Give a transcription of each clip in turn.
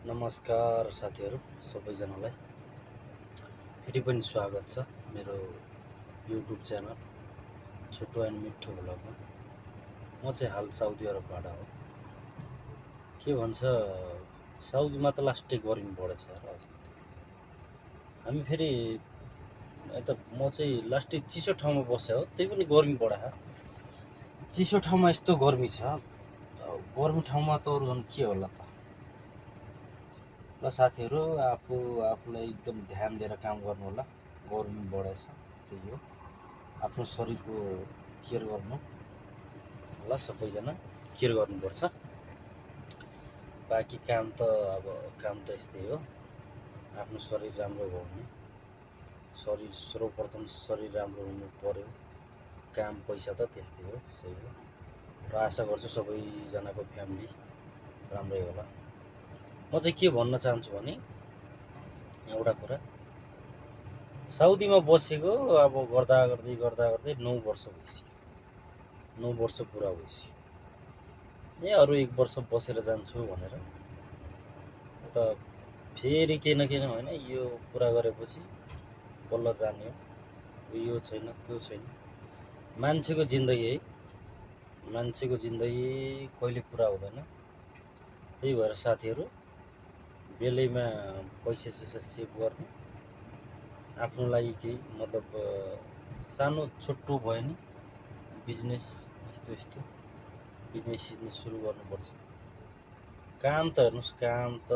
नमस्कार साथीहरू सबैजनालाई फेरि पनि स्वागत छ मेरो युट्युब च्यानल छोटो एन्ड मिठो भ्लगमा। म चाहिँ हाल साउदी अरबबाट हो। के भन्छ साउदीमा त लास्टै गर्मी बढेछ र हामी फेरि यता म चाहिँ लास्टै चिसो ठाउँमा बसे हो, त्यही पनि गर्मी बढायो। चिसो ठाउँमा यस्तो गर्मी छ, गर्मी ठाउँमा त अरू झन् के होला त। र साथीहरू आफूलाई एकदम ध्यान दिएर काम गर्नु होला। गर्मी बढेछ, त्यही हो। आफ्नो शरीरको केयर गर्नु होला, सबैजना केयर गर्नुपर्छ। बाँकी काम त यस्तै हो। आफ्नो शरीर राम्रो भयो भने सर्वप्रथम शरीर राम्रो हुनु पर्यो। काम पैसा त त्यस्तै हो, सही हो। र आशा गर्छु सबैजनाको फ्यामिली राम्रै होला। म चाहिँ के भन्न चाहन्छु भने एउटा कुरा, साउदीमा बसेको गर्दा गर्दै 9 वर्ष भइसक्यो। 9 वर्ष पुरा भइसक्यो। अरू 1 वर्ष बसेर जान्छु भनेर त फेरि केही न केही होइन, यो पुरा गरेपछि बल्ल जाने हो। यो छैन त्यो छैन, मान्छेको जिन्दगी है, मान्छेको जिन्दगी कहिले पुरा हुँदैन। त्यही भएर साथीहरू बेलैमा पैसा सेभ गर्नु, आफ्नो लागि केही सानो छोटो भयो नि बिजनेस, यस्तो बिजनेस सुरु गर्नुपर्छ। काम त हेर्नुहोस्, काम त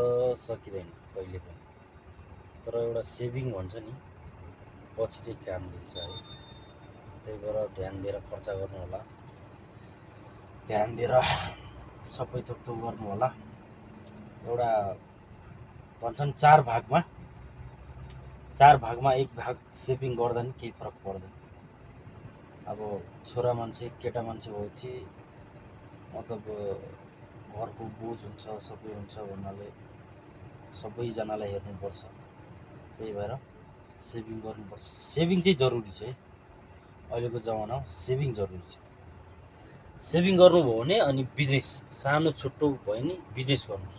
सकिँदैन कहिले पनि, तर एउटा सेभिङ भन्छ नि, पछि चाहिँ काम दिन्छ है। त्यही भएर ध्यान दिएर खर्च गर्नु होला, ध्यान दिएर सबै थोक गर्नु होला। एउटा भन्छन् 4 भागमा 1 भाग सेभिङ गर्दा नि केही फरक पर्दैन। अब छोरा मान्छे केटा मान्छे भएपछि घरको बोझ हुन्छ, सबै हुन्छ भन्नाले सबैजनालाई हेर्नुपर्छ। त्यही भएर सेभिङ गर्नुपर्छ। सेभिङ चाहिँ जरुरी छ है, अहिलेको जमानामा सेभिङ जरुरी छ। सेभिङ गर्नुभयो भने अनि बिजनेस सानो छोटो भयो नि बिजनेस गर्नु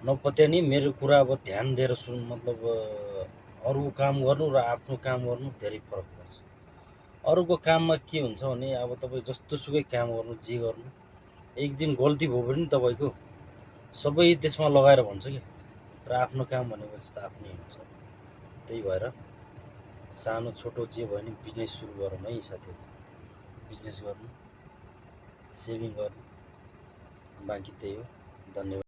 नपत्या नि। मेरो कुरा ध्यान दिएर अरूको काम गर्नु र आफ्नो काम गर्नु धेरै फरक पर्छ। अरूको काममा के हुन्छ भने तपाईँ जस्तो सुकै काम गर्नु, जे गर्नु, एक दिन गल्ती भयो भने तपाईँको सबै त्यसमा लगाएर भन्छ क्या। र आफ्नो काम भनेपछि त आफ्नै हुन्छ। त्यही भएर सानो छोटो जे भयो नि बिजनेस सुरु गरौँ है साथीहरू। बिजनेस गर्नु, सेभिङ गर्नु, बाँकी त्यही हो। धन्यवाद।